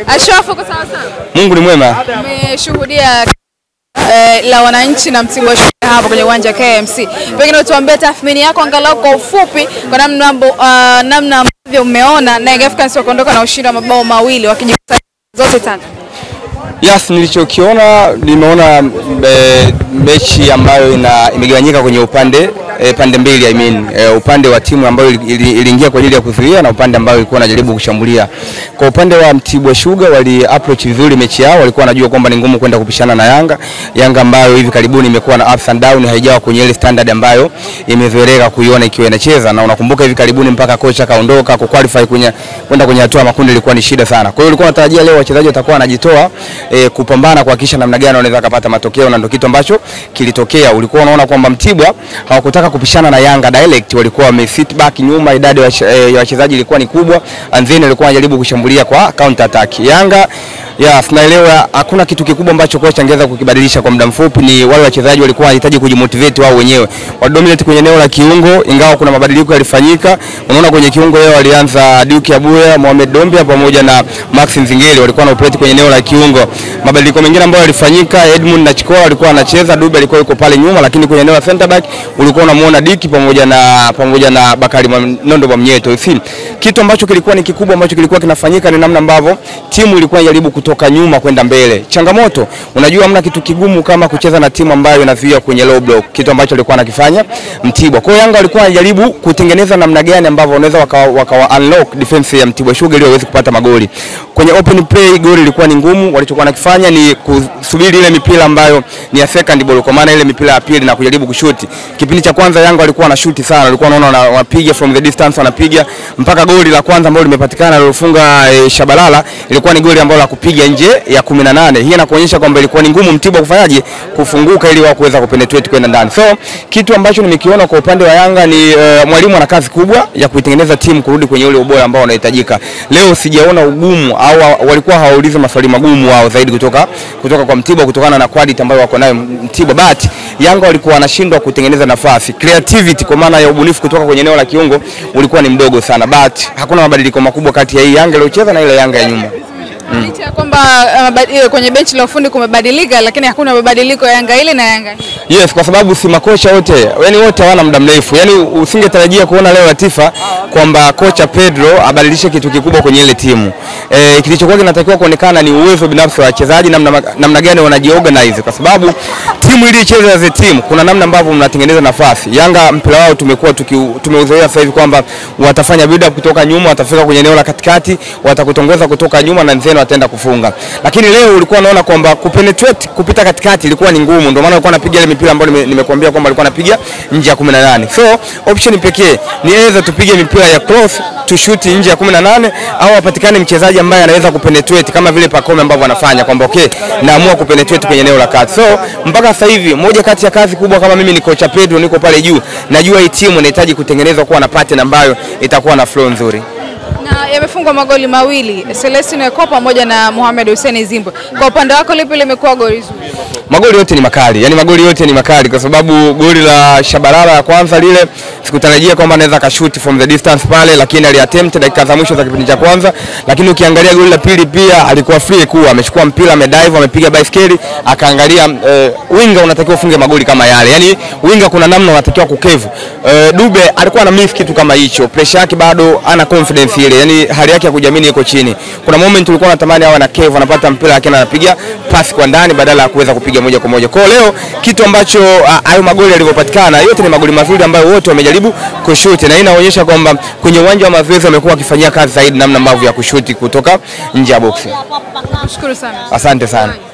Ashrafu kwa sawa sana. Mungu ni mwema. Umeshuhudia la wananchi na Mtibwa Sugar hapa kwenye uwanja KMC. Pengine tuambie tathmini yako angalau kwa ufupi kwa namna ambavyo umeona na Young Africans wakaondoka na ushindi wa mabao mawili wakijikusanya zote tano. Yes, nilichokiona nimeona mechi ambayo imegawanyika kwenye pande mbili, upande wa timu ambayo iliingia kwa ajili ya kuzuia na upande ambao ilikuwa inajaribu kushambulia. Kwa upande wa Mtibwa Sugar wali approach vizuri mechi yao, walikuwa wanajua kwamba ni ngumu kwenda kupishana na Yanga ambayo hivi karibuni imekuwa na ups and down, haijawa kwenye ile standard ambayo imezoeleka kuiona ikiwa inacheza, na unakumbuka hivi karibuni mpaka kocha kaondoka ku qualify kwenda kwenye hatua makundi ilikuwa ni shida sana. Kwa hiyo ulikuwa unatarajia leo wachezaji watakuwa wanajitoa kupambana kuhakikisha namna gani wanaweza kupata matokeo, na ndio kitu ambacho kilitokea. Ulikuwa unaona kwamba Mtibwa hawakutaka kupishana na Yanga direct, walikuwa wamesit back nyuma, idadi ya wachezaji ilikuwa ni kubwa, and then walikuwa wanajaribu kushambulia kwa counter attack. Yanga tunaelewa hakuna kitu kikubwa ambacho kocha angeweza kukibadilisha kwa muda mfupi, ni wale wachezaji walikuwa wanahitaji kujimotivate wao wenyewe. Wadominate kwenye eneo la kiungo, ingawa kuna mabadiliko yalifanyika. Unaona kwenye kiungo leo walianza Duke Abuya, Mohamed Dombia pamoja na Max Nzingeli walikuwa na operate kwenye eneo la kiungo. Mabadiliko mengine ambayo yalifanyika, Edmund na Chikola walikuwa wanacheza, Dube alikuwa yuko pale nyuma, lakini kwenye eneo la center back ulikuwa unamuona Diki pamoja na Bakari Nondo Bamnyeto. Kitu ambacho kilikuwa ni kikubwa ambacho kilikuwa kinafanyika ni namna ambavyo timu ilikuwa inajaribu kutoka nyuma kwenda mbele. Changamoto, unajua hamna kitu kigumu kama kucheza na timu ambayo inazuia kwenye low block, kitu ambacho alikuwa anakifanya Mtibwa. Kwa hiyo Yanga walikuwa wanajaribu kutengeneza namna gani ambavyo wanaweza wakawa unlock defense ya Mtibwa Sugar ili waweze kupata magoli. Kwenye open play goli ilikuwa ni ngumu, walichokuwa wanakifanya ni kusubiri ile mipira ambayo ni ya second ball, kwa maana ile mipira ya pili na kujaribu kushuti. Kipindi cha kwanza Yanga walikuwa wanashuti sana, walikuwa wanaona wanapiga from the distance, wanapiga mpaka goli la kwanza ambalo limepatikana lilofunga Shabalala, ilikuwa ni goli ambalo la kupiga nje ya 18. Hii inakuonyesha kwamba ilikuwa ni ngumu Mtibwa kufanyaje kufunguka ili wao kuweza kupenetrate kwenda ndani. So kitu ambacho nimekiona kwa upande wa Yanga ni mwalimu ana kazi kubwa ya kuitengeneza timu kurudi kwenye ule ubora ambao unahitajika. Leo sijaona ugumu au walikuwa hawaulize maswali magumu wao zaidi kutoka kwa Mtibwa kutokana na quality ambayo wako nayo Mtibwa, but Yanga walikuwa wanashindwa kutengeneza nafasi. Creativity kwa maana ya ubunifu kutoka kwenye eneo la kiungo ulikuwa ni mdogo sana, but hakuna mabadiliko makubwa kati ya hii Yanga iliyocheza na ile Yanga ya nyuma. Licha ya kwamba kwenye benchi la ufundi kumebadilika, lakini hakuna mabadiliko ya Yanga ile na Yanga hii. Yes, kwa sababu si makocha wote, wote hawana muda mrefu. Usingetarajia kuona leo Latifa kwamba kocha Pedro abadilishe kitu kikubwa kwenye ile timu. Kilichokuwa kinatakiwa kuonekana ni uwezo binafsi wa wachezaji, namna gani wanajiorganize, kwa sababu timu ili icheze as a team kuna namna ambavyo mnatengeneza nafasi. Yanga mpira wao tumeuzoea sasa hivi kwamba watafanya build up kutoka nyuma, watafika kwenye eneo la katikati, watakutongoza kutoka nyuma na nzeno wataenda kufunga. Lakini leo ulikuwa unaona kwamba kupenetrate kupita katikati ilikuwa ni ngumu, ndio maana walikuwa wanapiga ile mipira ambayo nimekuambia kwamba walikuwa wanapiga nje ya 18. So option pekee ni either tupige mipira ya cross tushuti nje ya 18 au apatikane mchezaji ambaye anaweza kupenetrate kama vile Pacome ambavyo anafanya kwamba okay, naamua kupenetrate kwenye eneo la kati. So mpaka sasa hivi moja kati ya kazi kubwa kama mimi ni kocha Pedro, niko pale juu, najua hii timu inahitaji kutengenezwa kuwa na pattern ambayo itakuwa na flow nzuri. Na yamefungwa magoli mawili, Celestine Ekoko pamoja na Mohamed Hussein Zimbwe. Kwa upande wako lipi limekuwa goli zuri? Magoli yote ni makali. Magoli yote ni makali kwa sababu goli la Shabalala ya kwanza lile sikutarajia kwamba anaweza kashuti from the distance pale, lakini aliattempt dakika za mwisho za kipindi cha kwanza. Lakini ukiangalia goli la pili pia alikuwa free kuwa amechukua mpira, amedive, amepiga baiskeli, akaangalia winga unatakiwa ufunge magoli kama yale. Winga kuna namna unatakiwa kukevu. Dube alikuwa na miss kitu kama hicho. Pressure yake bado ana confidence ile. Hali yake ya kujiamini iko chini. Kuna moment tulikuwa tunatamani awe na kevu, anapata mpira lakini anapiga pass kwa ndani badala ya kuweza kupiga moja kwa moja. Kwa leo kitu ambacho hayo magoli yalivyopatikana yote ni magoli mazuri ambayo wote wamejaribu kushuti, na inaonyesha kwamba kwenye uwanja wa mazoezi wamekuwa wakifanyia kazi zaidi namna ambavyo ya kushuti kutoka nje ya box. Nashukuru sana. Asante sana.